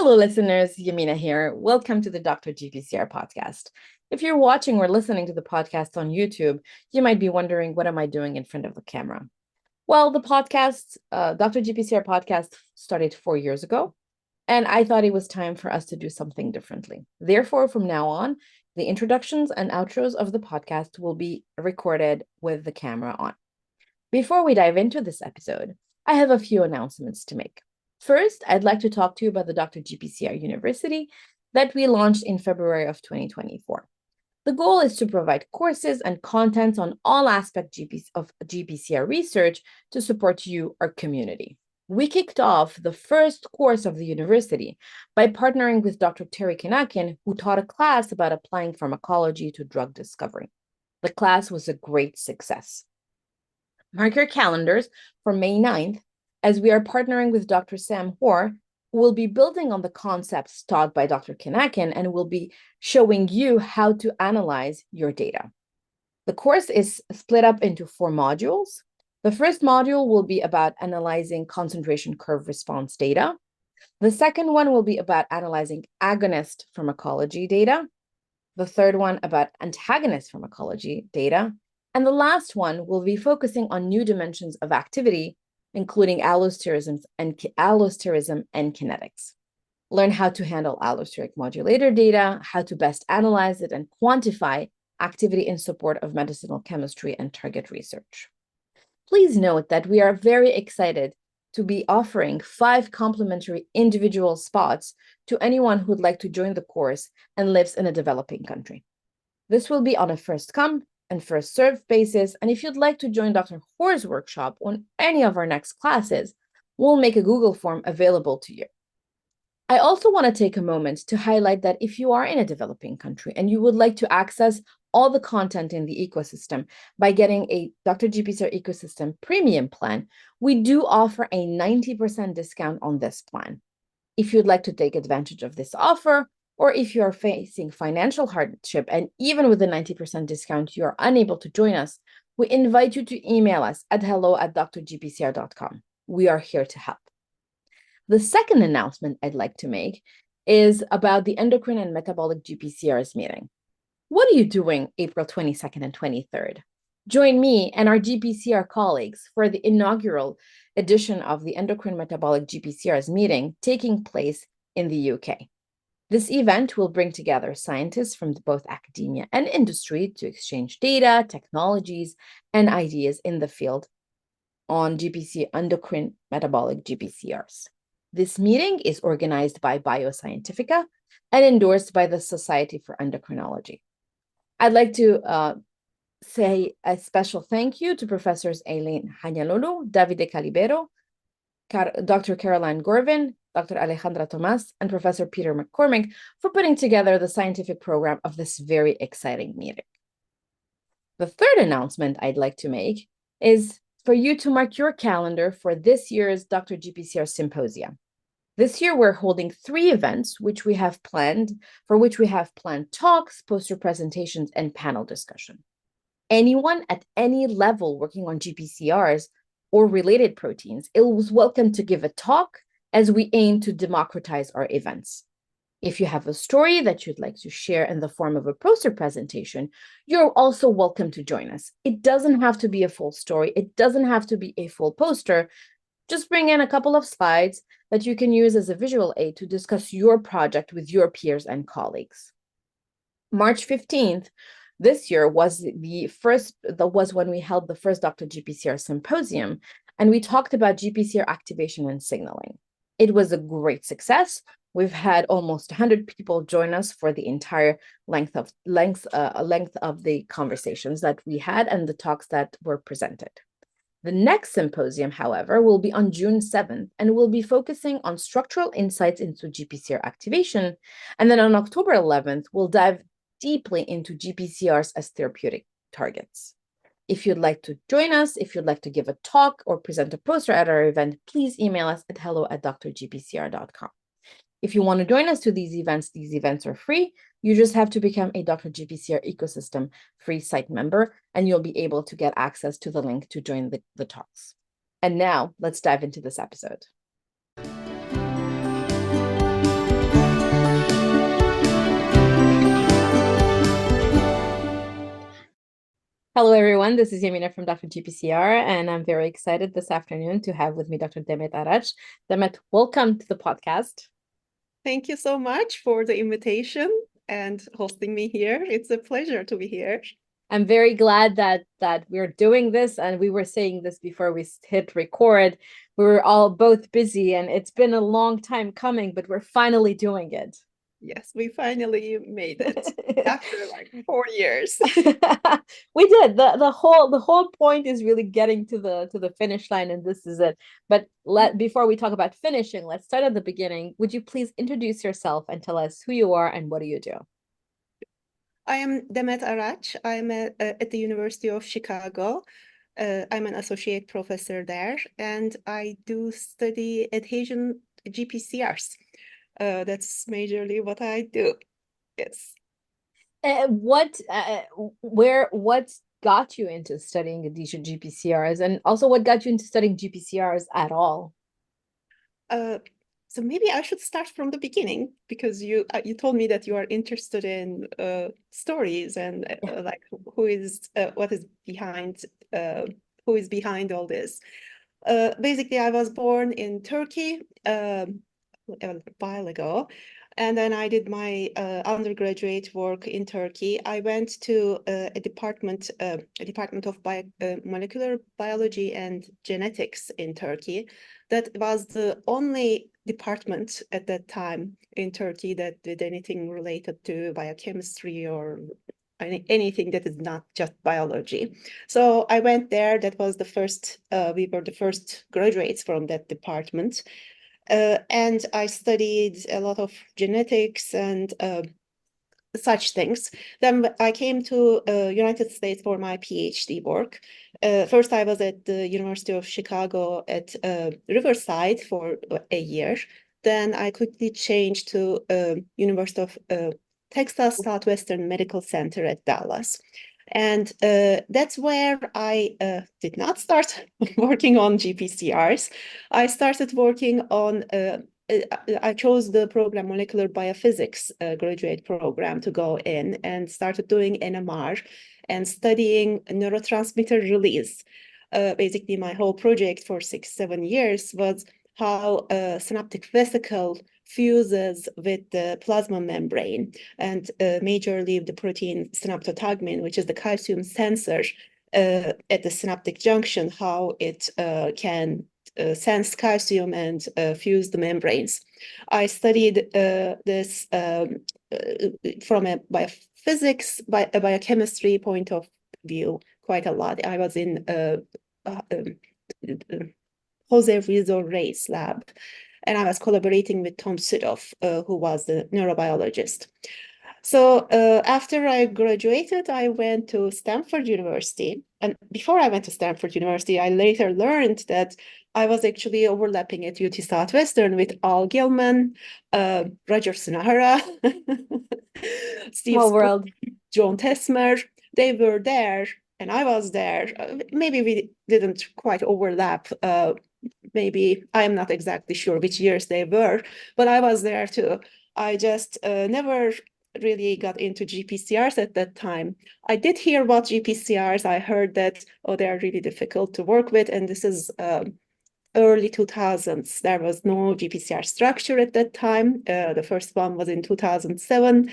Hello, listeners. Yamina here. Welcome to the Dr. GPCR podcast. If you're watching or listening to the podcast on YouTube, you might be wondering, what am I doing in front of the camera? Well, the podcast, Dr. GPCR podcast, started 4 years ago, and I thought it was time for us to do something differently. Therefore, from now on, the introductions and outros of the podcast will be recorded with the camera on. Before we dive into this episode, I have a few announcements to make. First, I'd like to talk to you about the Dr. GPCR University that we launched in February of 2024. The goal is to provide courses and content on all aspects of GPCR research to support you, our community. We kicked off the first course of the university by partnering with Dr. Terry Kinakin, who taught a class about applying pharmacology to drug discovery. The class was a great success. Mark your calendars for May 9th, as we are partnering with Dr. Sam Hoare, who will be building on the concepts taught by Dr. Kinakin and will be showing you how to analyze your data. The course is split up into 4 modules. The first module will be about analyzing concentration curve response data. The second one will be about analyzing agonist pharmacology data. The third one about antagonist pharmacology data. And the last one will be focusing on new dimensions of activity, including allosterism and kinetics. Learn how to handle allosteric modulator data, how to best analyze it and quantify activity in support of medicinal chemistry and target research. Please note that we are very excited to be offering 5 complimentary individual spots to anyone who would like to join the course and lives in a developing country. This will be on a first come and first served basis, and if you'd like to join Dr. Hoare's workshop on any of our next classes, we'll make a Google form available to you. I also want to take a moment to highlight that if you are in a developing country and you would like to access all the content in the ecosystem by getting a Dr. GPCR Ecosystem Premium plan, we do offer a 90% discount on this plan. If you'd like to take advantage of this offer, or if you are facing financial hardship and even with a 90% discount, you are unable to join us, we invite you to email us at hello@drgpcr.com. We are here to help. The second announcement I'd like to make is about the Endocrine and Metabolic GPCRs meeting. What are you doing April 22nd and 23rd? Join me and our GPCR colleagues for the inaugural edition of the Endocrine Metabolic GPCRs meeting taking place in the UK. This event will bring together scientists from both academia and industry to exchange data, technologies, and ideas in the field on endocrine metabolic GPCRs. This meeting is organized by Bioscientifica and endorsed by the Society for Endocrinology. I'd like to say a special thank you to Professors Eileen Hanyalolu, Davide Calibero, Dr. Caroline Gorvin, Dr. Alejandra Tomas, and Professor Peter McCormick for putting together the scientific program of this very exciting meeting. The third announcement I'd like to make is for you to mark your calendar for this year's Dr. GPCR Symposia. This year, we're holding 3 events, for which we have planned talks, poster presentations, and panel discussion. Anyone at any level working on GPCRs or related proteins is welcome to give a talk, as we aim to democratize our events. If you have a story that you'd like to share in the form of a poster presentation, you're also welcome to join us. It doesn't have to be a full story. It doesn't have to be a full poster. Just bring in a couple of slides that you can use as a visual aid to discuss your project with your peers and colleagues. March 15th, this year was when we held the first Dr. GPCR Symposium, and we talked about GPCR activation and signaling. It was a great success. We've had almost 100 people join us for the entire length of the conversations that we had and the talks that were presented. The next symposium, however, will be on June 7th and will be focusing on structural insights into GPCR activation. And then on October 11th, we'll dive deeply into GPCRs as therapeutic targets. If you'd like to join us, if you'd like to give a talk or present a poster at our event, please email us at hello@drgpcr.com. If you want to join us to these events are free. You just have to become a Dr. GPCR Ecosystem free site member, and you'll be able to get access to the link to join the talks. And now let's dive into this episode. Hello, everyone. This is Yamina from Dr. GPCR, and I'm very excited this afternoon to have with me Dr. Demet Araç. Demet, welcome to the podcast. Thank you so much for the invitation and hosting me here. It's a pleasure to be here. I'm very glad that we're doing this, and we were saying this before we hit record. We were all both busy, and it's been a long time coming, but we're finally doing it. Yes, we finally made it after like 4 years. We did. The whole point is really getting to the finish line, and this is it. But before we talk about finishing, let's start at the beginning. Would you please introduce yourself and tell us who you are and what do you do? I am Demet Araç. I'm at the University of Chicago. I'm an associate professor there, and I do study adhesion GPCRs. That's majorly what I do. Yes. What got you into studying adhesion GPCRs, and also what got you into studying GPCRs at all? Uh, so maybe I should start from the beginning because you told me that you are interested in stories and like who is what is behind who is behind all this. Basically, I was born in Turkey a while ago, and then I did my undergraduate work in Turkey. I went to a department of molecular biology and genetics in Turkey. That was the only department at that time in Turkey that did anything related to biochemistry or anything that is not just biology. So I went there. That was the first, we were the first graduates from that department. And I studied a lot of genetics and such things. Then I came to United States for my PhD work. First, I was at the University of Chicago at Riverside for a year. Then I quickly changed to University of Texas Southwestern Medical Center at Dallas. And that's where I did not start working on GPCRs. I started working on I chose the program Molecular Biophysics graduate program to go in and started doing NMR and studying neurotransmitter release. Basically, my whole project for 6-7 years was how a synaptic vesicle fuses with the plasma membrane and majorly the protein synaptotagmin, which is the calcium sensor at the synaptic junction, how it can sense calcium and fuse the membranes. I studied this from a biochemistry point of view quite a lot. I was in Jose Rizzo Rey's lab, and I was collaborating with Tom Sudoff, who was the neurobiologist. So after I graduated, I went to Stanford University. And before I went to Stanford University, I later learned that I was actually overlapping at UT Southwestern with Al Gilman, Roger Sunahara, Steve Small Spoon, world. John Tesmer. They were there, and I was there. Maybe we didn't quite overlap. Maybe I'm not exactly sure which years they were, but I was there too. I just never really got into GPCRs at that time. I did hear about GPCRs. I heard that, oh, they are really difficult to work with. And this is early 2000s. There was no GPCR structure at that time. The first one was in 2007.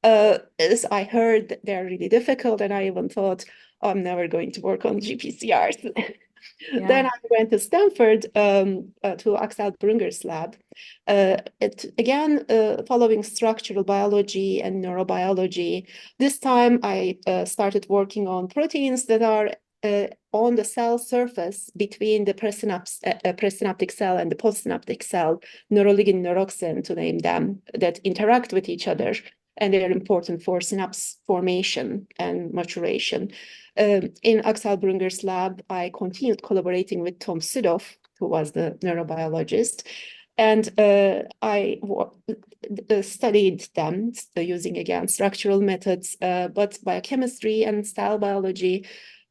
As I heard they're really difficult, and I even thought, oh, I'm never going to work on GPCRs. Yeah. Then I went to Stanford to Axel Brunger's lab. Again, following structural biology and neurobiology. This time I started working on proteins that are on the cell surface between the presynaptic cell and the postsynaptic cell, neuroligin, neuroxin, to name them, that interact with each other. And they're important for synapse formation and maturation. In Axel Brunger's lab, I continued collaborating with Tom Sudoff, who was the neurobiologist, and I studied them using, again, structural methods, but biochemistry and cell biology,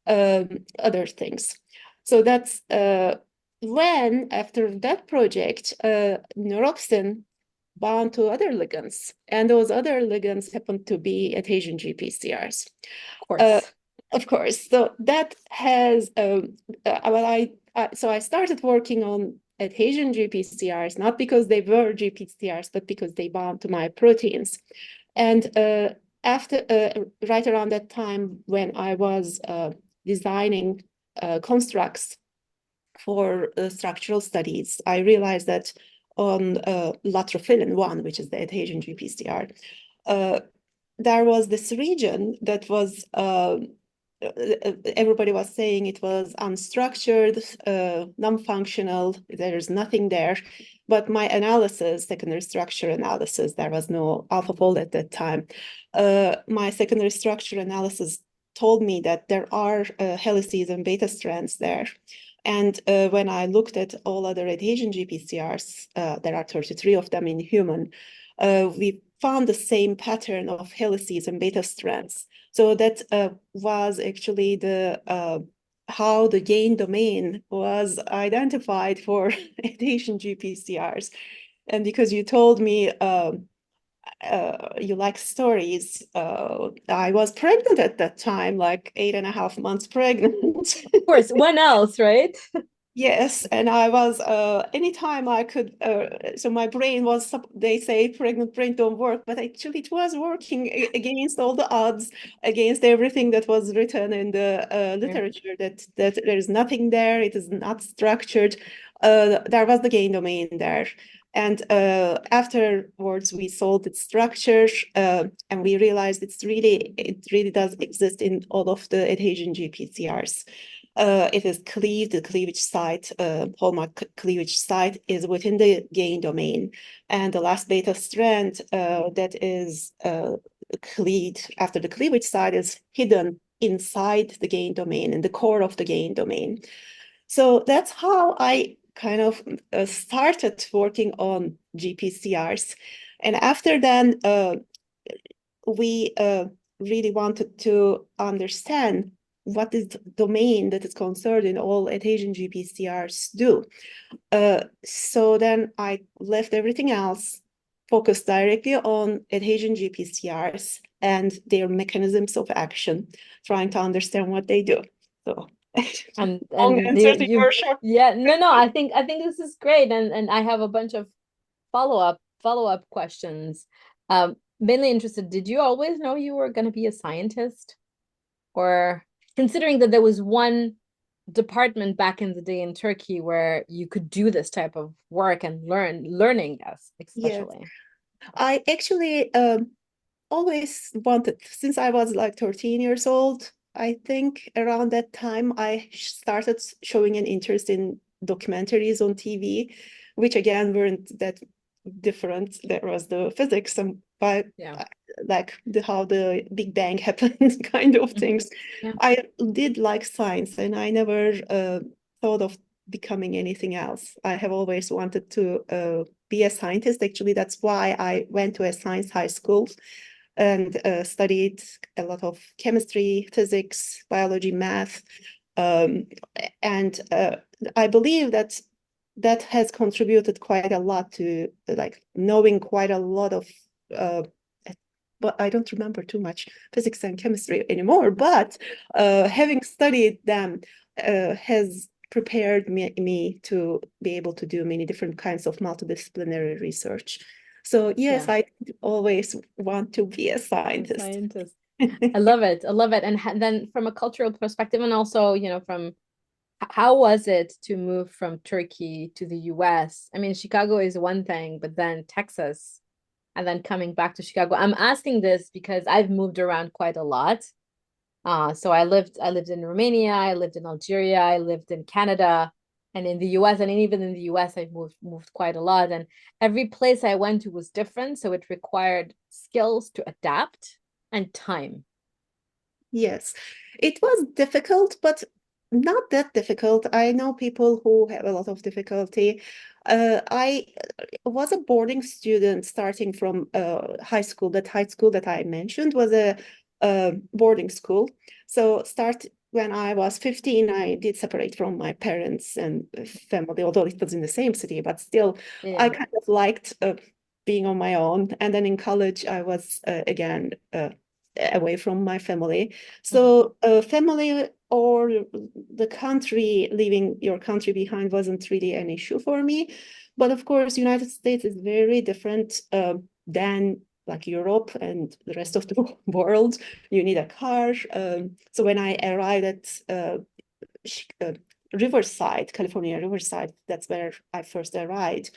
other things. So that's when, after that project, neuroxin bound to other ligands, and those other ligands happen to be adhesion GPCRs. Of course. Of course. So that has well, I started working on adhesion GPCRs, not because they were GPCRs, but because they bound to my proteins. And after right around that time when I was designing constructs for structural studies, I realized that on latrophilin 1, which is the adhesion GPCR, there was this region that was everybody was saying it was unstructured, non-functional, there's nothing there. But my analysis, secondary structure analysis, there was no AlphaFold at that time. My secondary structure analysis told me that there are helices and beta strands there. And when I looked at all other adhesion GPCRs, there are 33 of them in human, we found the same pattern of helices and beta strands. So that was actually the how the gain domain was identified for adhesion GPCRs. And because you told me you like stories, I was pregnant at that time, like 8.5 months pregnant. Of course, when else, right? Yes, and I was anytime I could. So my brain was. They say pregnant brain don't work, but actually it was working against all the odds, against everything that was written in the literature. That there is nothing there. It is not structured. There was the gain domain there, and afterwards we solved its structure, and we realized it really does exist in all of the adhesion GPCRs. It is cleaved, the cleavage site, hallmark cleavage site is within the gain domain. And the last beta strand that is cleaved after the cleavage site is hidden inside the gain domain, in the core of the gain domain. So that's how I kind of started working on GPCRs. And after then, we really wanted to understand what is the domain that is concerned in all adhesion GPCRs do. So then I left everything else, focused directly on adhesion GPCRs and their mechanisms of action, trying to understand what they do. So And long and answer to you your short. yeah, no, I think this is great. And I have a bunch of follow-up questions. Mainly interested, did you always know you were going to be a scientist? Or considering that there was one department back in the day in Turkey where you could do this type of work and learning, yes, Yes, especially. I actually always wanted, since I was like 13 years old, I think around that time I started showing an interest in documentaries on TV, which again weren't that different. There was the physics and but Yeah. like how the Big Bang happened kind of things. Yeah. I did like science and I never thought of becoming anything else. I have always wanted to be a scientist. Actually, that's why I went to a science high school and studied a lot of chemistry, physics, biology, math. Um, and I believe that that has contributed quite a lot to like knowing quite a lot of, but I don't remember too much physics and chemistry anymore, but having studied them has prepared me to be able to do many different kinds of multidisciplinary research. So yes, Yeah. I always want to be a A scientist. scientist. I love it. I love it. And then from a cultural perspective, and also, from how was it to move from Turkey to the US? I mean, Chicago is one thing, but then Texas, and then coming back to Chicago. I'm asking this because I've moved around quite a lot. So I lived in Romania, I lived in Algeria, I lived in Canada, and in the US, and even in the US, I've moved quite a lot. And every place I went to was different, so it required skills to adapt and time. Yes, it was difficult, but not that difficult. I know people who have a lot of difficulty. I was a boarding student starting from high school. That high school that I mentioned was a boarding school. So start when I was 15, I did separate from my parents and family, although it was in the same city, but still, I Yeah. kind of liked being on my own. And then in college, I was again away from my family. So family or the country, leaving your country behind wasn't really an issue for me. But of course, United States is very different than like Europe and the rest of the world. You need a car. So when I arrived at Riverside, California, Riverside, that's where I first arrived.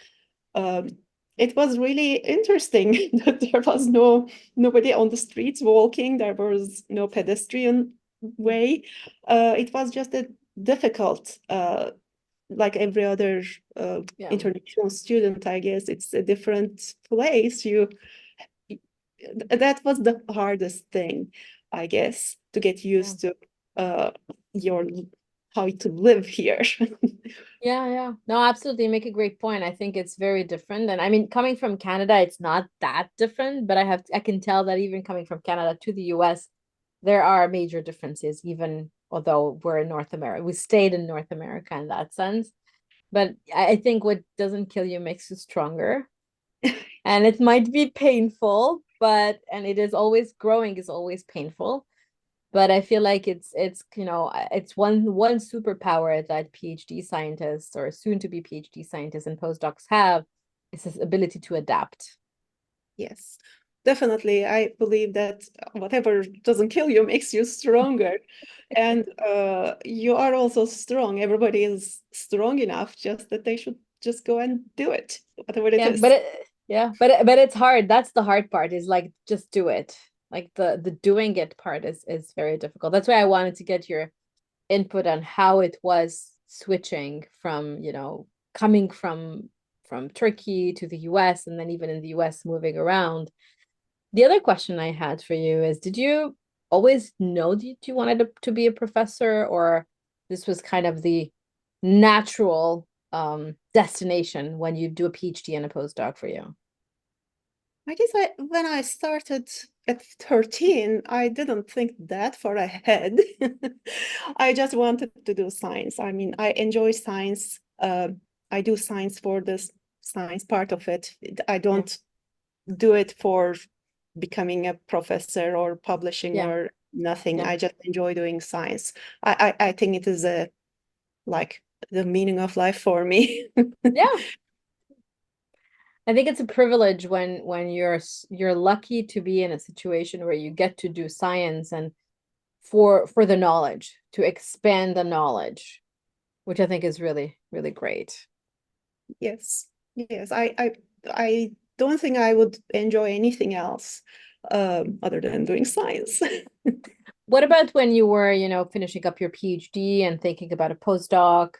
It was really interesting that there was nobody on the streets walking. There was no pedestrian way. It was just a difficult, like every other international student, I guess. It's a different place. That was the hardest thing, I guess, to get used to your how to live here. Yeah. No, absolutely. You make a great point. I think it's very different. And I mean, coming from Canada, it's not that different, but I can tell that even coming from Canada to the US, there are major differences, even although we're in North America. We stayed in North America in that sense. But I think what doesn't kill you makes you stronger. And it might be painful, and it is always growing is always painful. But I feel like it's one superpower that PhD scientists or soon to be PhD scientists and postdocs have is this ability to adapt. Yes, definitely. I believe that whatever doesn't kill you makes you stronger. And you are also strong. Everybody is strong enough, just that they should just go and do it, whatever it is. But it's hard. That's the hard part, is like just do it. Like the doing it part is very difficult. That's why I wanted to get your input on how it was switching from, coming from Turkey to the US, and then even in the US moving around. The other question I had for you is, did you always know that you wanted to be a professor, or this was kind of the natural destination when you do a PhD and a postdoc for you? I guess when I started at 13, I didn't think that far ahead. I just wanted to do science. I mean, I enjoy science. I do science for the science part of it. I don't do it for becoming a professor or publishing Yeah. or nothing. Yeah. I just enjoy doing science. I think it is like the meaning of life for me. Yeah. I think it's a privilege when you're lucky to be in a situation where you get to do science and for the knowledge, to expand the knowledge, which I think is really, really great. Yes, yes. I don't think I would enjoy anything else other than doing science. What about when you were, finishing up your PhD and thinking about a postdoc?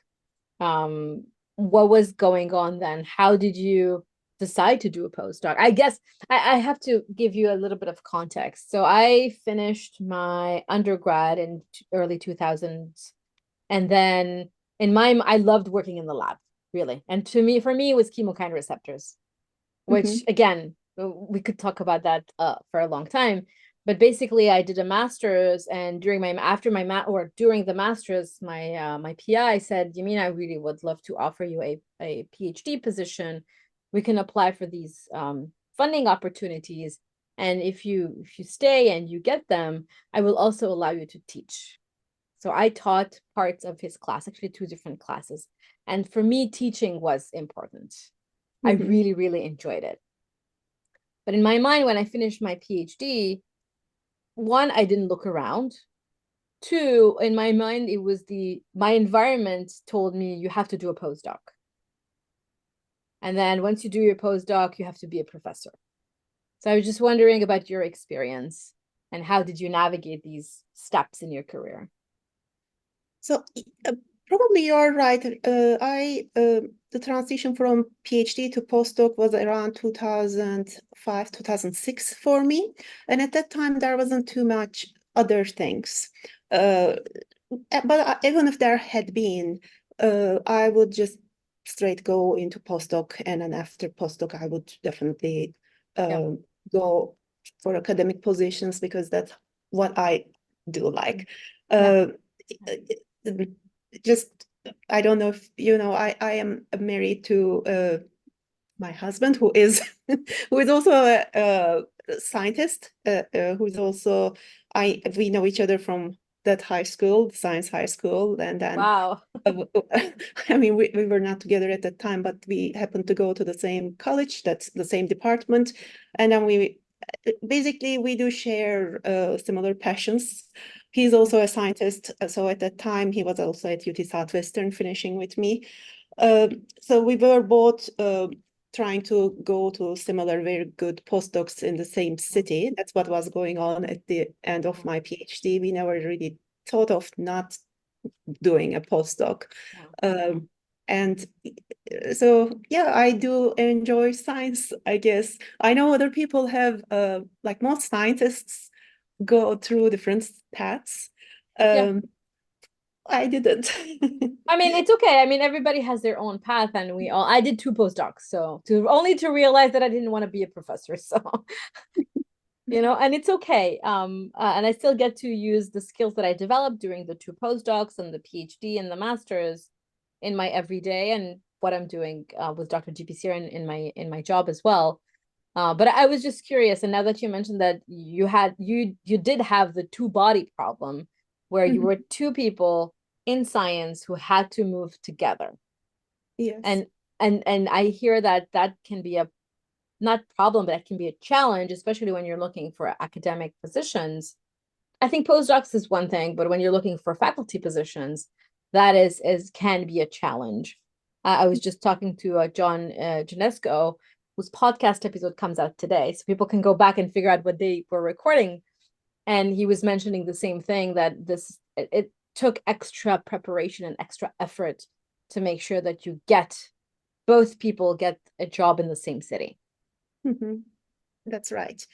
Um, what was going on then? How did you decide to do a postdoc? I guess I have to give you a little bit of context. So I finished my undergrad in early 2000s, and then I loved working in the lab, really. And for me, it was chemokine receptors, which Mhm, again, we could talk about that for a long time. But basically, I did a master's, and during the master's, my PI said, "Yamina, I really would love to offer you a PhD position. We can apply for these funding opportunities, and if you stay and you get them, I will also allow you to teach." So I taught parts of his class, actually two different classes, and for me, teaching was important. I mhm. really, really enjoyed it. But in my mind, when I finished my PhD, one, I didn't look around. Two, in my mind, it was my environment told me you have to do a postdoc. And then once you do your postdoc, you have to be a professor. So I was just wondering about your experience and how did you navigate these steps in your career? So probably you're right. The transition from PhD to postdoc was around 2005, 2006 for me. And at that time, there wasn't too much other things. Uh, but even if there had been, I would just straight go into postdoc. And then after postdoc, I would definitely Yeah, go for academic positions because that's what I do like. yeah, Uh, just I don't know if you know I am married to my husband who is who is also scientist who's also, we know each other from that high school, science high school, and then Wow. I mean, we were not together at that time, but we happened to go to the same college, that's the same department, and then we basically we do share similar passions. He's also a scientist, so at that time he was also at UT Southwestern finishing with me. So we were both trying to go to similar very good postdocs in the same city. That's what was going on at the end of my PhD. We never really thought of not doing a postdoc. And so, yeah, I do enjoy science, I guess. I know other people have, like most scientists go through different paths. Yeah. I didn't. I mean, it's okay. I mean, everybody has their own path, and I did 2 postdocs, so to realize that I didn't want to be a professor. So, and it's okay. And I still get to use the skills that I developed during the 2 postdocs and the PhD and the master's in my everyday and what I'm doing with Dr. GPCR in my job as well. But I was just curious, and now that you mentioned that you did have the two body problem, where you were 2 people in science who had to move together. Yes. And I hear that can be a not problem, but that can be a challenge, especially when you're looking for academic positions. I think postdocs is one thing, but when you're looking for faculty positions, that is can be a challenge. I was just talking to John Janesco, whose podcast episode comes out today, so people can go back and figure out what they were recording. And he was mentioning the same thing, that it took extra preparation and extra effort to make sure that both people get a job in the same city. That's right.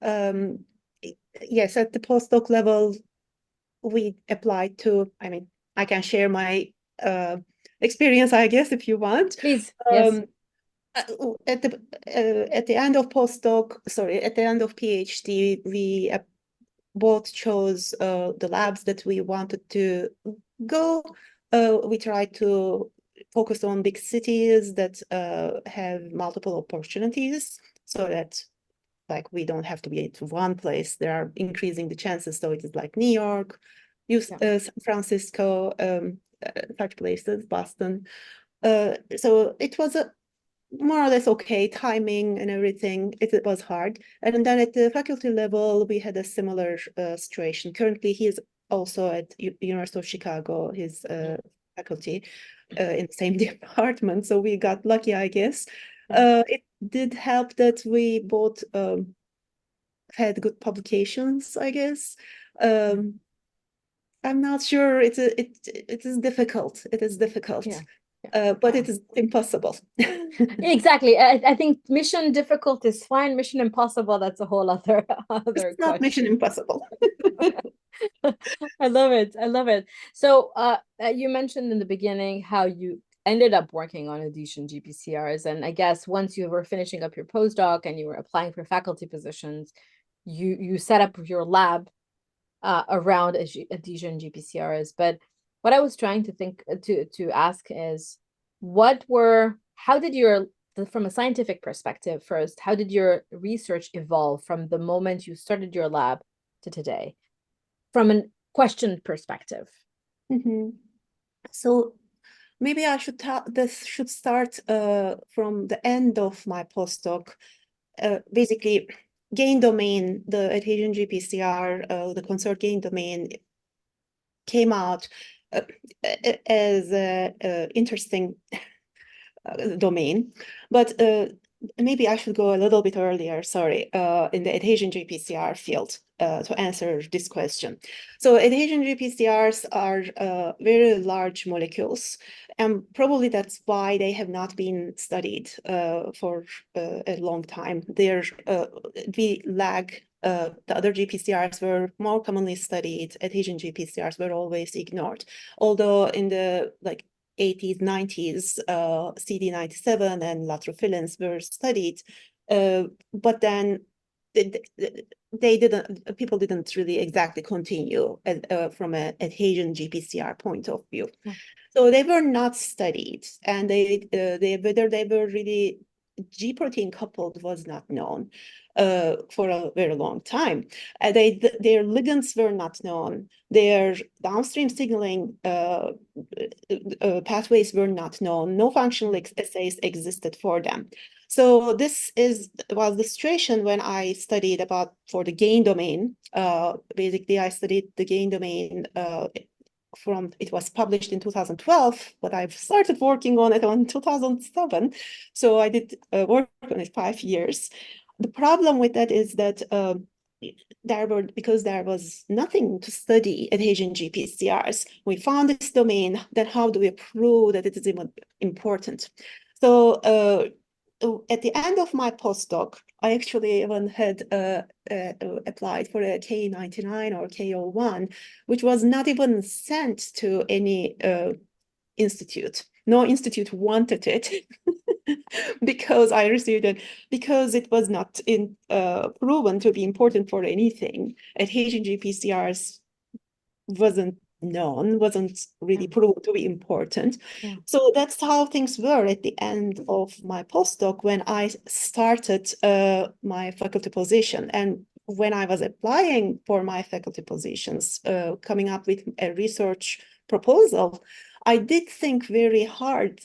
Yes, at the postdoc level, we applied to, I mean, I can share my experience, I guess, if you want. Please, yes. At the end of postdoc, sorry, at the end of PhD, we both chose the labs that we wanted to go. We tried to focus on big cities that have multiple opportunities, so that like we don't have to be at one place. There are increasing the chances. So it is like New York, San Francisco, such places, Boston. So it was a more or less okay timing and everything. It was hard. And then at the faculty level, we had a similar situation. Currently, he is also at University of Chicago, his faculty in the same department. So we got lucky, I guess. It did help that we both had good publications, I guess. I'm not sure. It is difficult. It is difficult. But it is impossible. Exactly. I think mission difficult is fine. Mission impossible, that's a whole other It's not mission impossible. I love it. I love it. So you mentioned in the beginning how you ended up working on adhesion GPCRs. And I guess once you were finishing up your postdoc and you were applying for faculty positions, you set up your lab around adhesion GPCRs. But what I was trying to think to ask is, how did from a scientific perspective first, how did your research evolve from the moment you started your lab to today, from a question perspective? So maybe this should start from the end of my postdoc. Basically, gain domain, the adhesion GPCR, the conserved gain domain came out as an interesting domain, but maybe I should go a little bit earlier, sorry, in the adhesion GPCR field to answer this question. So adhesion GPCRs are very large molecules, and probably that's why they have not been studied for a long time. We lag. The other GPCRs were more commonly studied. Adhesion GPCRs were always ignored, although in the 80s, 90s, CD97 and latrophilins were studied, but then people didn't really exactly continue from an adhesion GPCR point of view. So they were not studied, and whether they were really G protein coupled was not known for a very long time. Their ligands were not known. Their downstream signaling pathways were not known. No functional assays existed for them. So this was the situation when I studied for the gain domain. Basically, I studied the gain domain it was published in 2012, but I've started working on it in 2007. So I did work on it 5 years. The problem with that is that because there was nothing to study adhesion GPCRs, we found this domain. Then how do we prove that it is even important? So at the end of my postdoc, I actually even had applied for a K99 or K01, which was not even sent to any institute. No institute wanted it because I received it because it was not proven to be important for anything. Adhesion GPCRs wasn't really proven to be important. Yeah. So that's how things were at the end of my postdoc when I started my faculty position. And when I was applying for my faculty positions, coming up with a research proposal, I did think very hard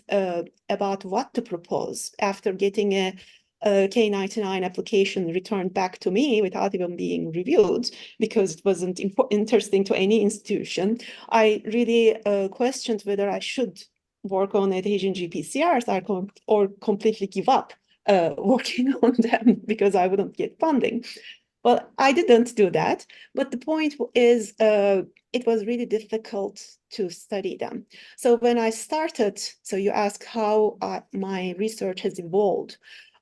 about what to propose after getting a K99 application returned back to me without even being reviewed because it wasn't interesting to any institution. I really questioned whether I should work on adhesion GPCRs or completely give up working on them because I wouldn't get funding. Well, I didn't do that. But the point is, it was really difficult to study them. So when I started, so you ask how my research has evolved.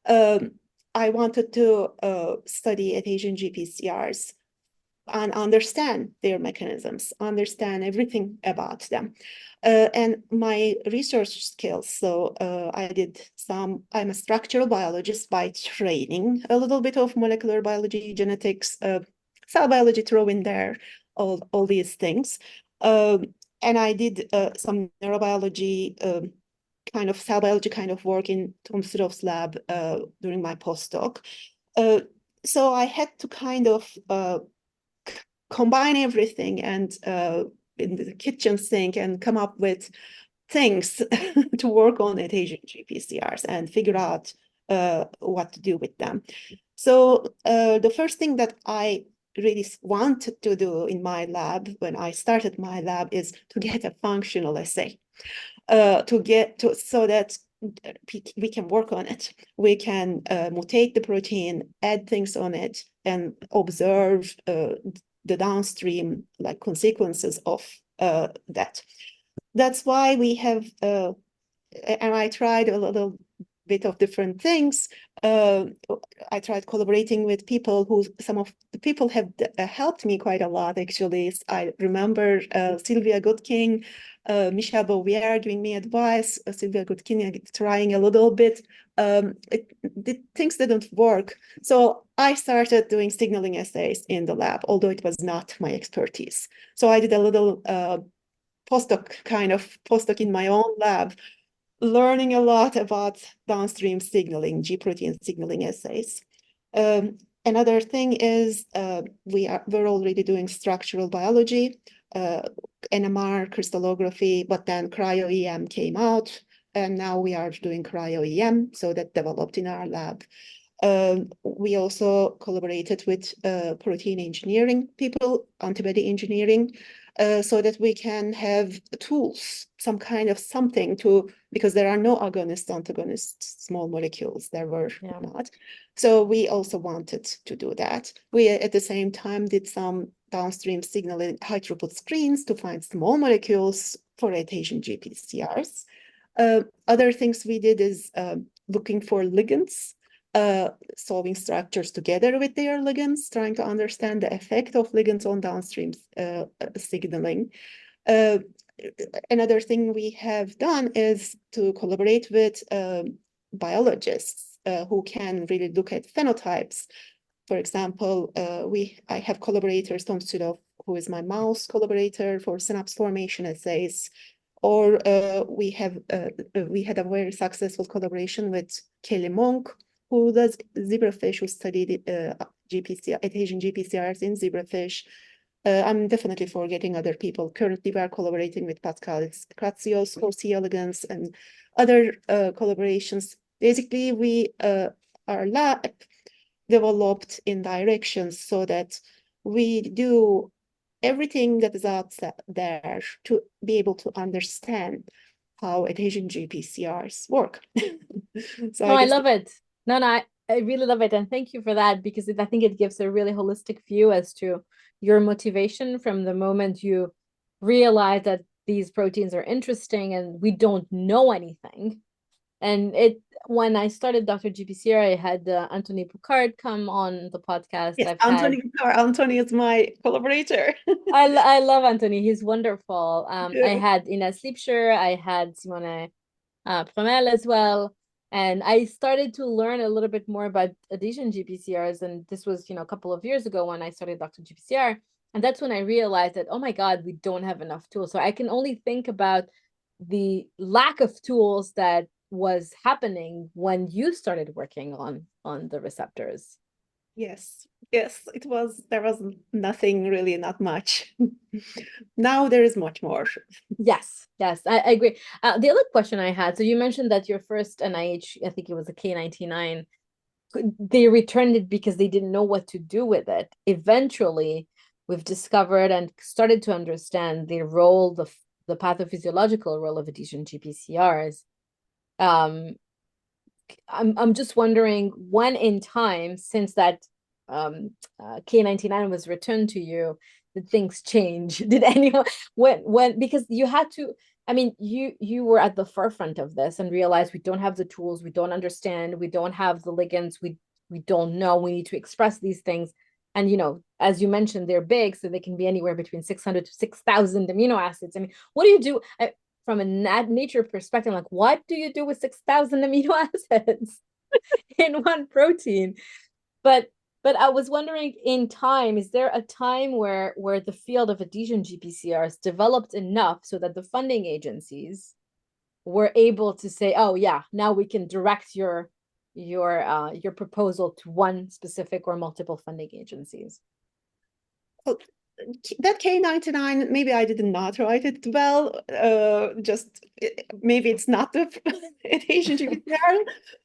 I wanted to study adhesion GPCRs and understand their mechanisms, understand everything about them. And my research skills, so I'm a structural biologist by training, a little bit of molecular biology, genetics, cell biology throw in there, all these things. And I did some neurobiology, kind of cell biology kind of work in Tom Surov's lab during my postdoc. So I had to kind of combine everything and in the kitchen sink and come up with things to work on adhesion GPCRs and figure out what to do with them. So the first thing that I really wanted to do in my lab when I started my lab is to get a functional assay so that we can work on it. We can mutate the protein, add things on it, and observe the downstream consequences of that. That's why we have, and I tried a little bit of different things. I tried collaborating with people some of the people have helped me quite a lot, actually. I remember Sylvia Goodking, Michelle Bouvier giving me advice, Sylvia Goodking trying a little bit. Things didn't work. So I started doing signaling assays in the lab, although it was not my expertise. So I did a little postdoc in my own lab, learning a lot about downstream signaling, G protein signaling assays. Another thing is we're already doing structural biology, NMR, crystallography, but then cryo-EM came out, and now we are doing cryo-EM, so that developed in our lab. We also collaborated with protein engineering people, antibody engineering, so that we can have tools, some kind of something because there are no agonist-antagonist small molecules, there were not. So we also wanted to do that. We, at the same time, did some downstream signaling high-throughput screens to find small molecules for adhesion GPCRs. Other things we did is looking for ligands, solving structures together with their ligands, trying to understand the effect of ligands on downstream signaling. Another thing we have done is to collaborate with biologists who can really look at phenotypes. For example, I have collaborators, Tom Surov, who is my mouse collaborator for synapse formation assays, Or we had a very successful collaboration with Kelly Monk, who does zebrafish, who studied GPCR, adhesion GPCRs in zebrafish. I'm definitely forgetting other people. Currently, we are collaborating with Pascal Kratsios for C. elegans and other collaborations. Basically, our lab developed in directions so that we do everything that is out there to be able to understand how adhesion GPCRs work. So No, I I guess love it. No, I really love it. And thank you for that because I think it gives a really holistic view as to your motivation from the moment you realize that these proteins are interesting and we don't know anything. And when I started Dr. GPCR, I had Anthony Picard come on the podcast. yes, I've had Anthony is my collaborator. I love Anthony. He's wonderful. I Yeah. had Ines Liebscher, I had Simone Promel as well. And I started to learn a little bit more about adhesion GPCRs. And this was, a couple of years ago when I started Dr. GPCR. And that's when I realized that, oh my God, we don't have enough tools. So I can only think about the lack of tools that was happening when you started working on the receptors. Yes, yes, there was nothing really, not much. Now there is much more. Yes, yes, I agree. The other question I had, so you mentioned that your first NIH, I think it was a K99, they returned it because they didn't know what to do with it. Eventually, we've discovered and started to understand the role, the pathophysiological role of adhesion GPCRs. Um, I'm just wondering when in time since that K99 was returned to you, did things change? Did anyone when because you had to, I mean, you were at the forefront of this and realized we don't have the tools, we don't understand, we don't have the ligands, we don't know, we need to express these things. And as you mentioned, they're big, so they can be anywhere between 600 to 6,000 amino acids. I mean, what do you do? From a nature perspective, like what do you do with 6,000 amino acids in one protein? But I was wondering, in time, is there a time where the field of adhesion GPCRs developed enough so that the funding agencies were able to say, oh yeah, now we can direct your proposal to one specific or multiple funding agencies? Oh, that K99, maybe I did not write it well. Just maybe it's not the adhesion GPCR.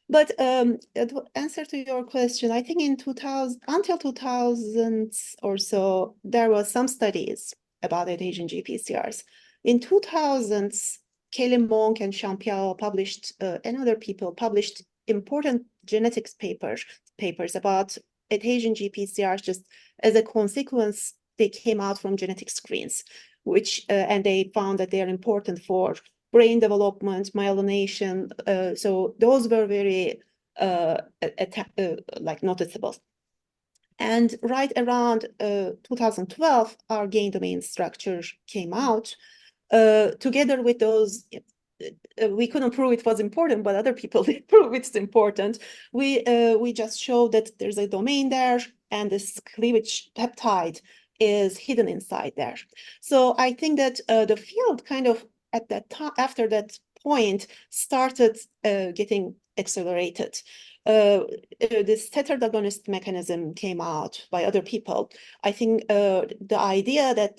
But to answer to your question, I think in 2000 until 2000 or so, there was some studies about adhesion GPCRs. In 2000s, Kelly Monk and Champiao published, and other people published important genetics papers about adhesion GPCRs just as a consequence. They came out from genetic screens, and they found that they are important for brain development, myelination. So those were very like noticeable. And right around 2012, our gain domain structure came out. Together with those, we couldn't prove it was important, but other people did prove it's important. We just showed that there's a domain there, and this cleavage peptide is hidden inside there. So I think that the field kind of at that time, after that point, started getting accelerated. This tethered agonist mechanism came out by other people. I think the idea that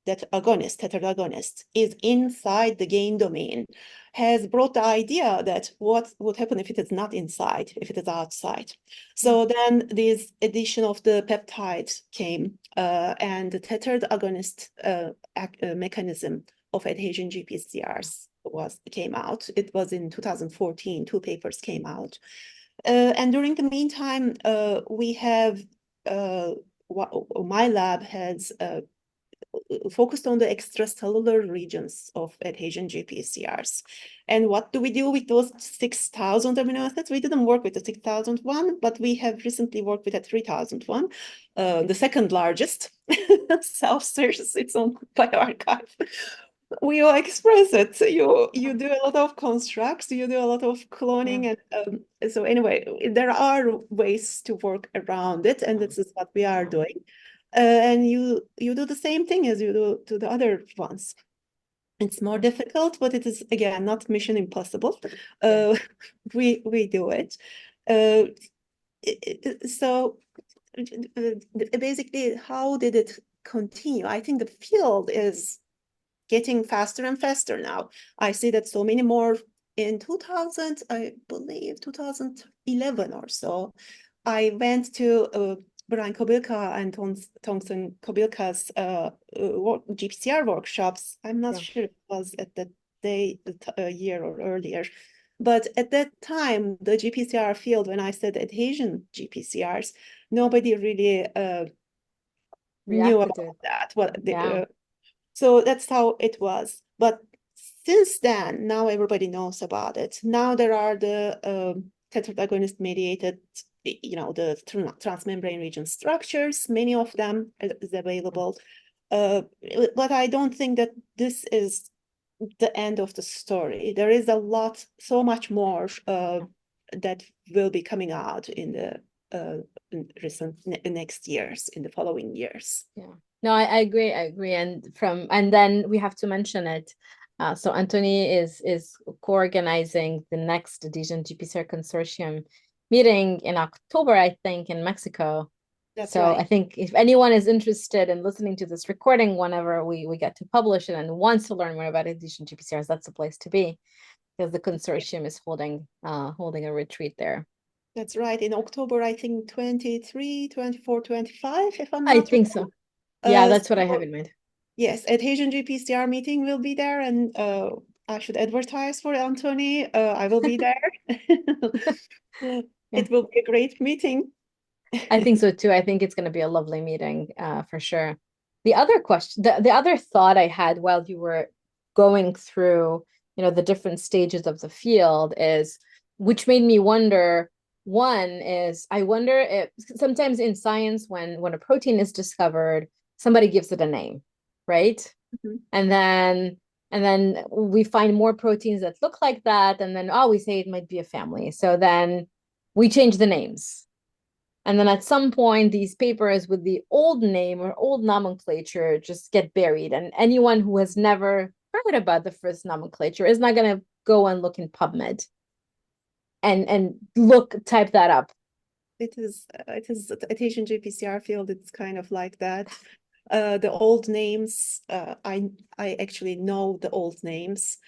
that agonist, tethered agonist, is inside the gain domain has brought the idea that what would happen if it is not inside, if it is outside. So then this addition of the peptides came, and the tethered agonist mechanism of adhesion GPCRs came out. It was in 2014, two papers came out. And during the meantime, we have, my lab has focused on the extracellular regions of adhesion GPCRs. And what do we do with those 6,000 amino acids? We didn't work with the 6,001, but we have recently worked with the 3,001, the second largest self-searches its own bioarchive. We will express it. You do a lot of constructs, you do a lot of cloning, Yeah. and so anyway, there are ways to work around it, and this is what we are doing. And you do the same thing as you do to the other ones. It's more difficult, but it is, again, not mission impossible. Yeah. We do it. Uh, so basically, how did it continue? I think the field is getting faster and faster now. I see that so many more in 2000, I believe 2011 or so. I went to Brian Kobilka and Tongsun Kobilka's GPCR workshops. I'm not Yeah. sure if it was at that day, year or earlier. But at that time, the GPCR field, when I said adhesion GPCRs, nobody really knew Reacted to about it. that. What Yeah. So that's how it was. But since then, now everybody knows about it. Now there are the tetragonist mediated, the transmembrane region structures. Many of them is available. But I don't think that this is the end of the story. There is so much more that will be coming out in the next years, in the following years. Yeah. No, I agree. I agree. And then we have to mention it. So Anthony is co-organizing the next adhesion GPCR consortium meeting in October, I think, in Mexico. That's So I right. think if anyone is interested in listening to this recording whenever we get to publish it and wants to learn more about adhesion GPCRs, that's the place to be, because the consortium is holding a retreat there. That's right. In October, I think 23, 24, 25, if I'm I not think wrong. so. Yeah, that's what I have So in mind. yes, adhesion GPCR meeting will be there, and I should advertise for Anthony. I will be there. Yeah. It will be a great meeting. I think so too. I think it's going to be a lovely meeting, for sure. The other question, the other thought I had while you were going through, the different stages of the field is, which made me wonder, one is, I wonder if sometimes in science, when a protein is discovered, somebody gives it a name, right? Mhm. And then we find more proteins that look like that, and then we say it might be a family. So then we change the names. And then at some point, these papers with the old name or old nomenclature just get buried. And anyone who has never heard about the first nomenclature is not going to go and look in PubMed and type that up. It is adhesion GPCR field. It's kind of like that. The old names, I actually know the old names.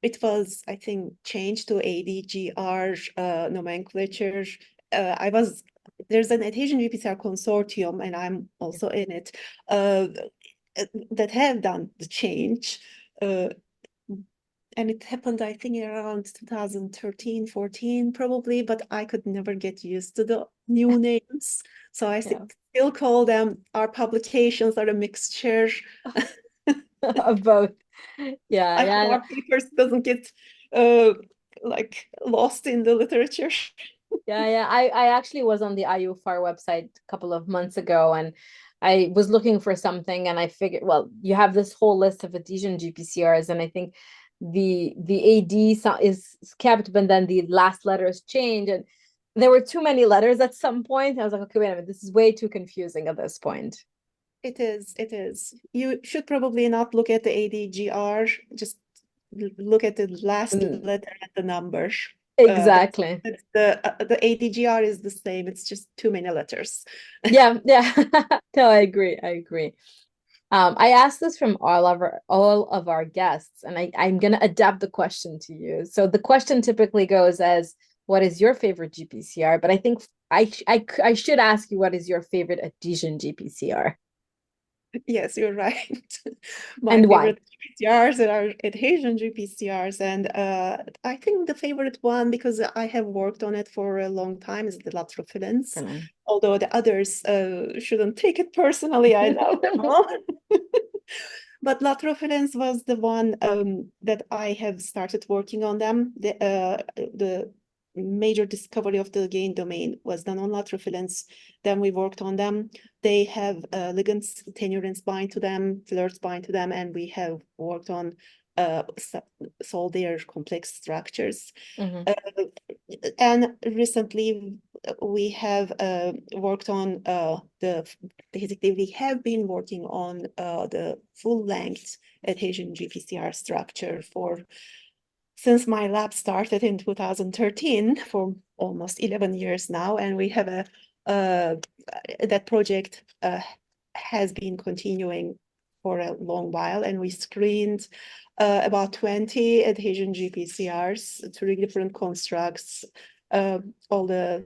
It was, I think, changed to ADGR nomenclature. There's an adhesion GPCR consortium, and I'm also in it, that have done the change. And it happened, I think, around 2013, 14, probably, but I could never get used to the new names. So I Yeah. still call them, our publications are a mixture. Of both. Yeah, I hope yeah. our papers doesn't get like lost in the literature. Yeah. I actually was on the IUFAR website a couple of months ago, and I was looking for something, and I figured, well, you have this whole list of adhesion GPCRs, and I think the AD is kept, but then the last letters change, and there were too many letters at some point. I was like, okay, wait a minute, this is way too confusing at this point. It is. You should probably not look at the ADGR, just look at the last Mm, letter and the number. exactly. The ADGR is the same. It's just too many letters. Yeah. No, I agree. I asked this from all of our guests, and I'm gonna adapt the question to you. So the question typically goes as, "What is your favorite GPCR?" But I think I should ask you, what is your favorite adhesion GPCR, Yes, you're right. My and why? favorite GPCRs are adhesion GPCRs, and I think the favorite one, because I have worked on it for a long time, is the latrophilins. Brilliant. Although the others shouldn't take it personally, I love them all. But latrophilins was the one that I have started working on them. The major discovery of the gain domain was done on latrophilins. Then we worked on them. They have ligands, tenurins bind to them, flirts bind to them, and we have worked on solve their complex structures. Mhm. Uh, and recently, we have worked on basically we have been working on the full length adhesion GPCR structure since my lab started in 2013, for almost 11 years now, and we have that project has been continuing for a long while, and we screened about 20 adhesion GPCRs, 3 different constructs, all the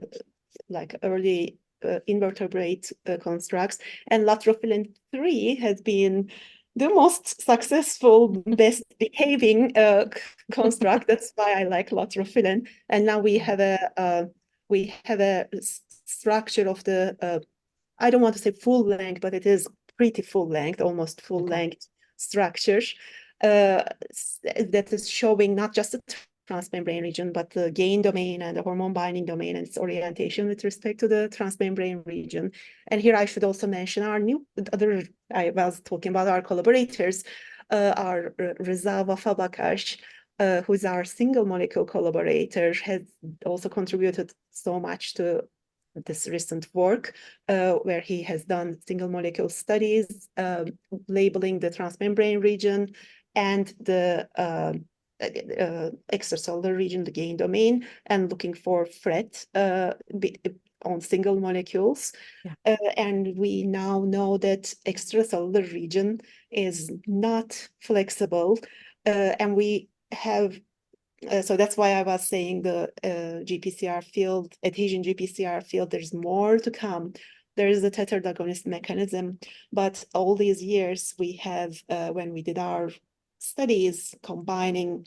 early invertebrate constructs, and latrophyllin 3 has been the most successful, best behaving construct. That's why I like latrophyllin. And now we have a structure of the I don't want to say full length, but it is pretty full length, almost full length structure that is showing not just the transmembrane region, but the gain domain and the hormone binding domain and its orientation with respect to the transmembrane region. And here I should also mention I was talking about our collaborators, our Reza Wafabakash, who's our single molecule collaborator, has also contributed so much to this recent work, where he has done single molecule studies, labeling the transmembrane region and the extracellular region, the gain domain, and looking for FRET on single molecules. Yeah. And we now know that extracellular region is not flexible, and we have so that's why I was saying the GPCR field, adhesion GPCR field, there's more to come. There is a tethered agonist mechanism, but all these years we have, when we did our studies combining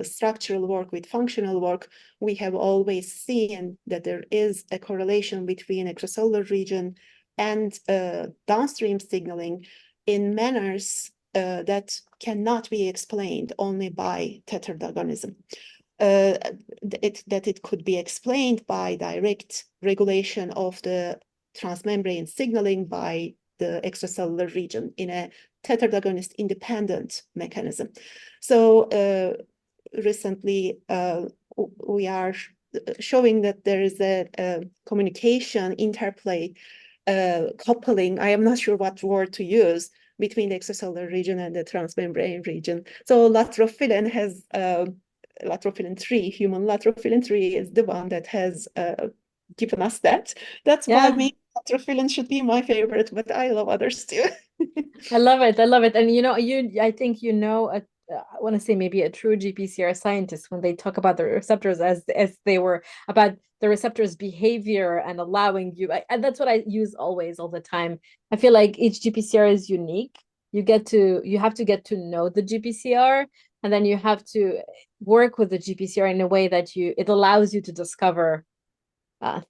structural work with functional work, we have always seen that there is a correlation between extracellular region and downstream signaling in manners that cannot be explained only by tethered agonism. That it could be explained by direct regulation of the transmembrane signaling by the extracellular region in a tethered agonist independent mechanism. So recently we are showing that there is a communication interplay, coupling, I am not sure what word to use, between the extracellular region and the transmembrane region. So latrophyllin has latrophyllin 3, human latrophyllin 3 is the one that has given us that. That's why maybe latrophyllin should be my favorite, but I love others too. I love it. I love it. And I think I want to say maybe a true GPCR scientist when they talk about the receptors as they were about the receptor's behavior and allowing you. And that's what I use always, all the time. I feel like each GPCR is unique. You have to get to know the GPCR, and then you have to work with the GPCR in a way that it allows you to discover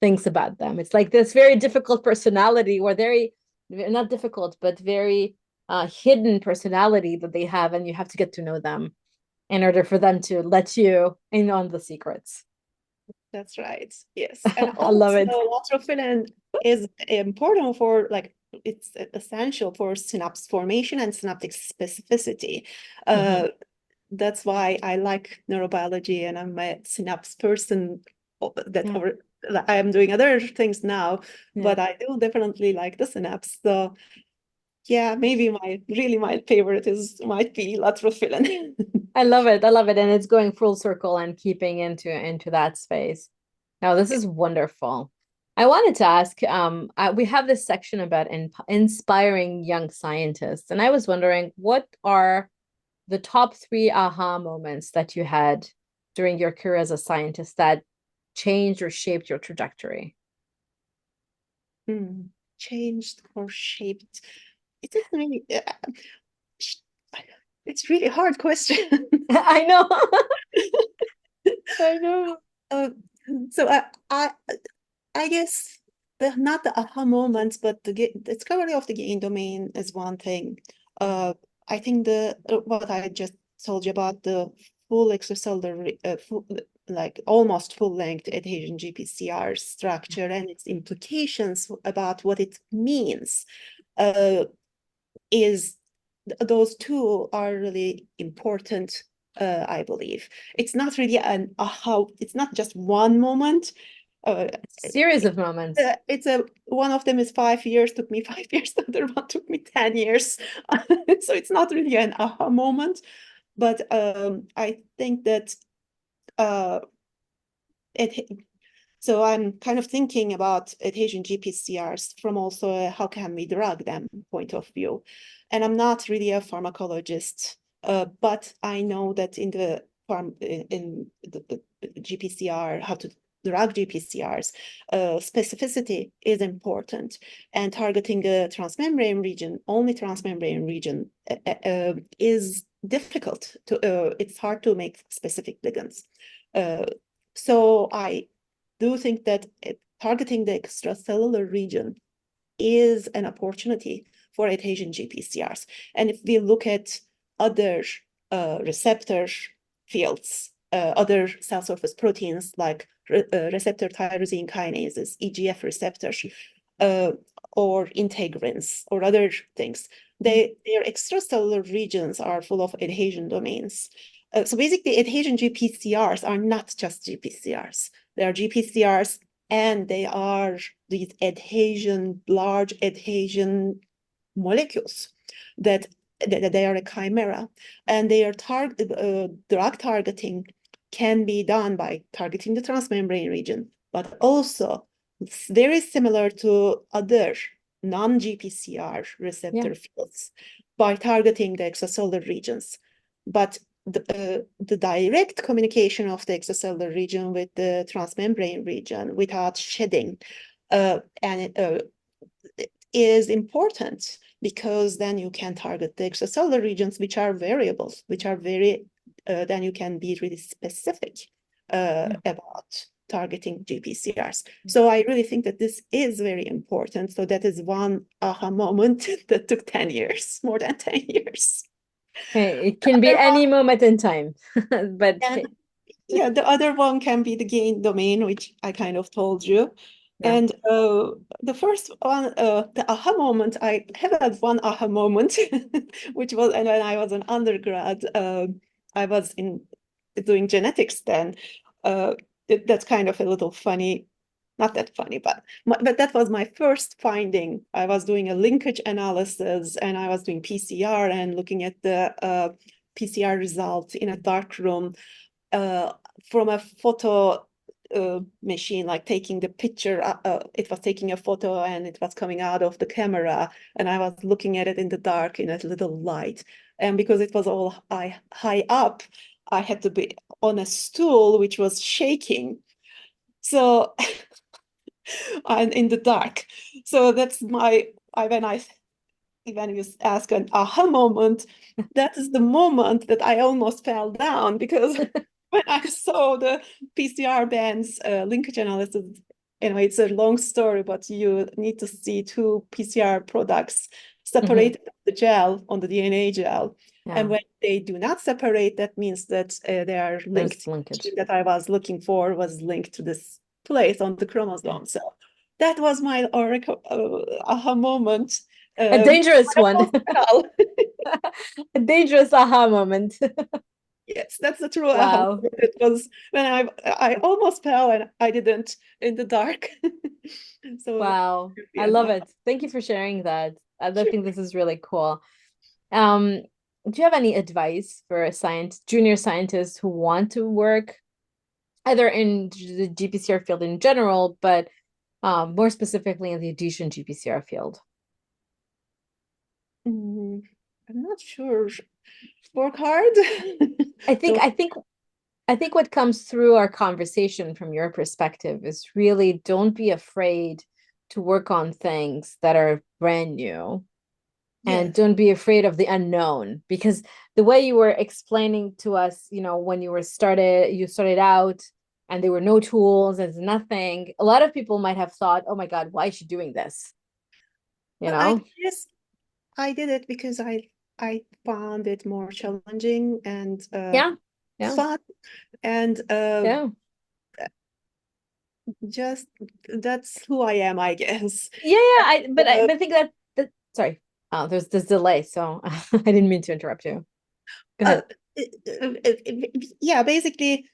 things about them. It's like this very difficult personality, or very, not difficult, but very hidden personality that they have, and you have to get to know them in order for them to let you in on the secrets. That's right. Yes. And I love it. latrophyllin is important for, it's essential for synapse formation and synaptic specificity. That's why I like neurobiology, and I'm a synapse person. I am doing other things now, but I do definitely like the synapse. So yeah, maybe my favorite might be latrophyllin. I love it. I love it. And it's going full circle and keeping into that space. Now, this is wonderful. I wanted to ask, we have this section about inspiring young scientists, and I was wondering, what are the top 3 aha moments that you had during your career as a scientist that changed or shaped your trajectory? Changed or shaped? It is really, it's really hard question. I know. I know. So I guess not the aha moments, but the discovery of the gain domain is one thing. I think what I just told you about the full extracellular, almost full length adhesion GPCR structure and its implications about what it means, is those two are really important. I believe it's not really an aha. It's not just one moment. Series of moments. It's a one of them is 5 years, took me 5 years, the other one took me 10 years. So it's not really an aha moment, but I think that it so I'm kind of thinking about adhesion GPCRs from also a how can we drug them point of view. And I'm not really a pharmacologist, but I know that in the GPCR, how to drug GPCRs, specificity is important, and targeting a transmembrane region, only transmembrane region, is difficult to. It's hard to make specific ligands. So I do think that targeting the extracellular region is an opportunity for adhesion GPCRs. And if we look at other receptor fields, other cell surface proteins like receptor tyrosine kinases, EGF receptors, or integrins, or other things, their extracellular regions are full of adhesion domains. So basically, adhesion GPCRs are not just GPCRs. They are GPCRs, and they are these large adhesion molecules that they are a chimera, and their drug targeting can be done by targeting the transmembrane region, but also very similar to other non-GPCR receptor fields by targeting the extracellular regions. But the direct communication of the extracellular region with the transmembrane region without shedding is important, because then you can target the extracellular regions, which are variables, which are very, then you can be really specific about targeting GPCRs. So I really think that this is very important. So that is one aha moment that took 10 years, more than 10 years. Okay, it can be any moment in time, but yeah, the other one can be the gain domain, which I kind of told you. Yeah. And the first one, the aha moment, I have had one aha moment, which was when I was an undergrad. I was doing genetics then. That's kind of a little funny, not that funny, but that was my first finding. I was doing a linkage analysis, and I was doing PCR and looking at the PCR results in a dark room from a photo machine, like taking the picture. It was taking a photo, and it was coming out of the camera, and I was looking at it in the dark in a little light. And because it was all high up, I had to be on a stool which was shaking. So and in the dark. So that's when you ask an aha moment, that is the moment that I almost fell down, because when I saw the PCR bands linkage analysis, anyway, it's a long story, but you need to see two PCR products separated the gel on the DNA gel. Yeah. And when they do not separate, that means that they are linked. There's linkage. That I was looking for was linked to this place on the chromosome. So that was my aha moment. A dangerous one. Well, A dangerous aha moment. yes, that's the true aha Wow. moment. It was when I almost fell, and I didn't in the dark. So Wow. I love it. Thank you for sharing that. I Sure. think this is really cool. Do you have any advice for junior scientists who want to work either in the GPCR field in general, but more specifically in the adhesion GPCR field? I'm not sure. Work hard. I think Don't- I think what comes through our conversation from your perspective is really don't be afraid to work on things that are brand new. And Yes. don't be afraid of the unknown, because the way you were explaining to us, when you started out and there were no tools, there's nothing. A lot of people might have thought, oh my God, why is she doing this? I guess I did it because I found it more challenging and Yeah. fun, and Yeah. just that's who I am, I guess. Yeah. But I think that sorry. Oh, there's this delay, so I didn't mean to interrupt you. Go ahead. Yeah, basically,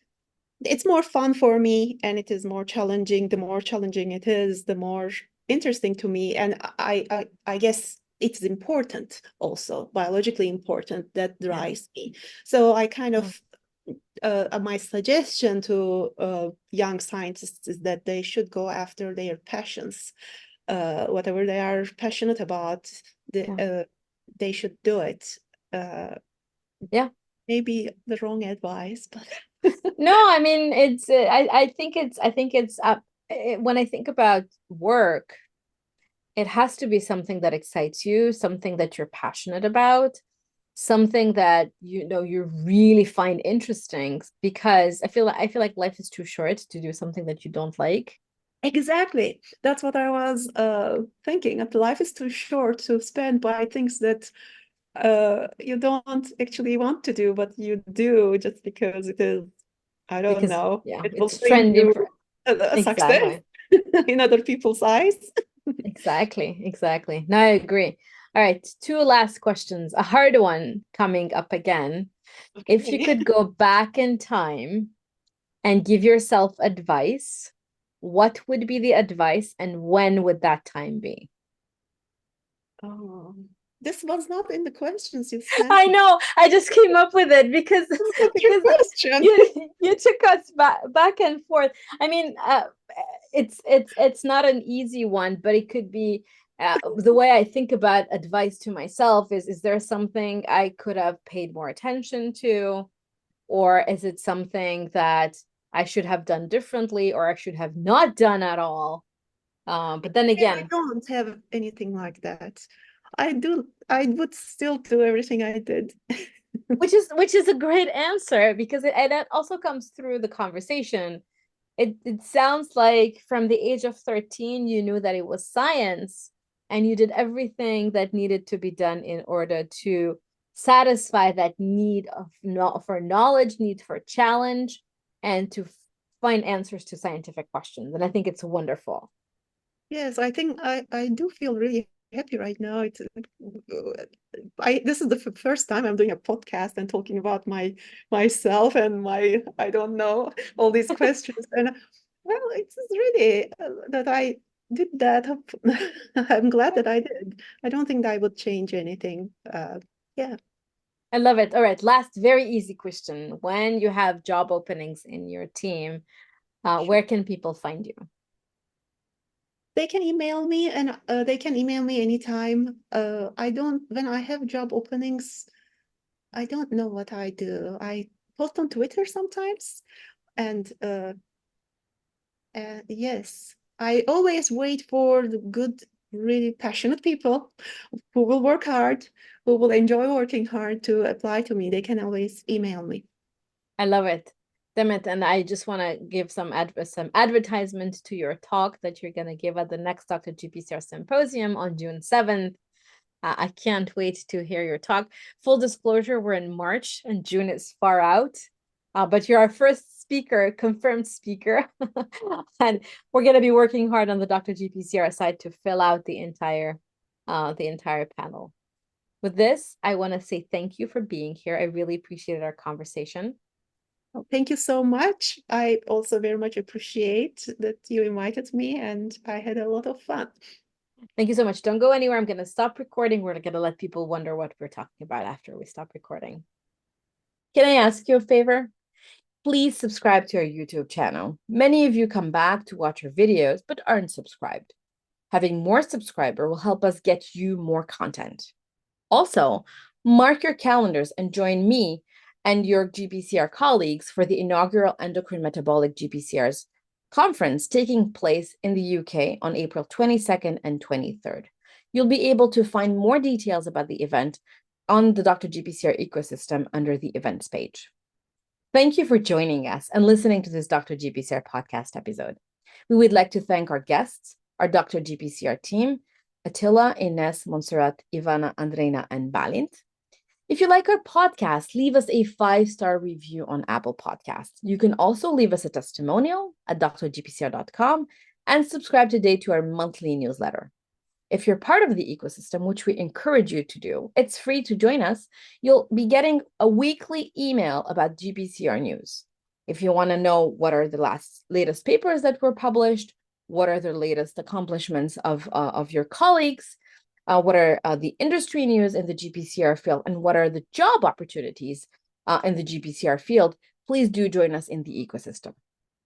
it's more fun for me, and it is more challenging. The more challenging it is, the more interesting to me. And I guess it's important, also biologically important, that Yeah. drives me. So I kind Mm. of my suggestion to young scientists is that they should go after their passions, whatever they are passionate about, Yeah. they should do it. Uh, Yeah. Maybe the wrong advice, but No, I mean it's when I think about work, it has to be something that excites you, something that you're passionate about, something that you really find interesting, because I feel like life is too short to do something that you don't like. exactly. That's what I was thinking. That life is too short to spend by things that you don't actually want to do, but you do just because it is, I don't Because know, yeah, it will it's bring trending you for a success exactly. in other people's eyes. Exactly. No, I agree. All right, two last questions. A hard one coming up again. If you Okay. could go back in time and give yourself advice, what would be the advice and when would that time be? Oh, this was not in the questions you sent I me. know, I just came up with it because This is a trick because question. you took us back and forth. I mean, it's not an easy one, but it could be the way I think about advice to myself is there something I could have paid more attention to, or is it something that I should have done differently, or I should have not done at all? But then I again, don't have anything like that. I would still do everything I did. which is a great answer because and that also comes through the conversation. It sounds like from the age of 13, you knew that it was science and you did everything that needed to be done in order to satisfy that need of for knowledge, need for challenge, and to find answers to scientific questions. And I think it's wonderful. Yes, I think I do feel really happy right now. It's I this is the first time I'm doing a podcast and talking about myself and my, I don't know, all these questions. And well, it's really that I did that. I'm glad that I did. I don't think I would change anything. Yeah. I love it. All right, last very easy question. When you have job openings in your team, Sure. where can people find you? They can email me, and they can email me anytime. I don't, when I have job openings, I don't know what I do. I post on Twitter sometimes, and yes, I always wait for the good, really passionate people who will work hard, who will enjoy working hard to apply to me. They can always email me. I love it. Demet, and I just want to give some advertisement to your talk that you're going to give at the next Dr. GPCR Symposium on June 7th. I can't wait to hear your talk. Full disclosure, we're in March and June is far out, but you're our first speaker, confirmed speaker. And we're going to be working hard on the Dr. GPCR side to fill out the entire panel. With this, I want to say thank you for being here. I really appreciated our conversation. Well, thank you so much. I also very much appreciate that you invited me, and I had a lot of fun. Thank you so much. Don't go anywhere. I'm going to stop recording. We're going to let people wonder what we're talking about after we stop recording. Can I ask you a favor? Please subscribe to our YouTube channel. Many of you come back to watch our videos but aren't subscribed. Having more subscribers will help us get you more content. Also, mark your calendars and join me and your GPCR colleagues for the inaugural Endocrine Metabolic GPCR's conference taking place in the UK on April 22nd and 23rd. You'll be able to find more details about the event on the Dr. GPCR ecosystem under the events page. Thank you for joining us and listening to this Dr. GPCR podcast episode. We would like to thank our guests, our Dr. GPCR team, Attila, Ines, Montserrat, Ivana, Andreina, and Balint. If you like our podcast, leave us a 5-star review on Apple Podcasts. You can also leave us a testimonial at drgpcr.com and subscribe today to our monthly newsletter. If you're part of the ecosystem, which we encourage you to do, it's free to join us. You'll be getting a weekly email about GPCR news. If you want to know what are the latest papers that were published, what are the latest accomplishments of your colleagues, what are the industry news in the GPCR field, and what are the job opportunities in the GPCR field, please do join us in the ecosystem.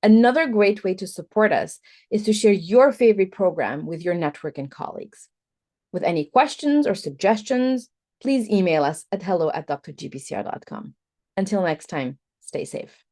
Another great way to support us is to share your favorite program with your network and colleagues. With any questions or suggestions, please email us at hello@drgpcr.com. Until next time, stay safe.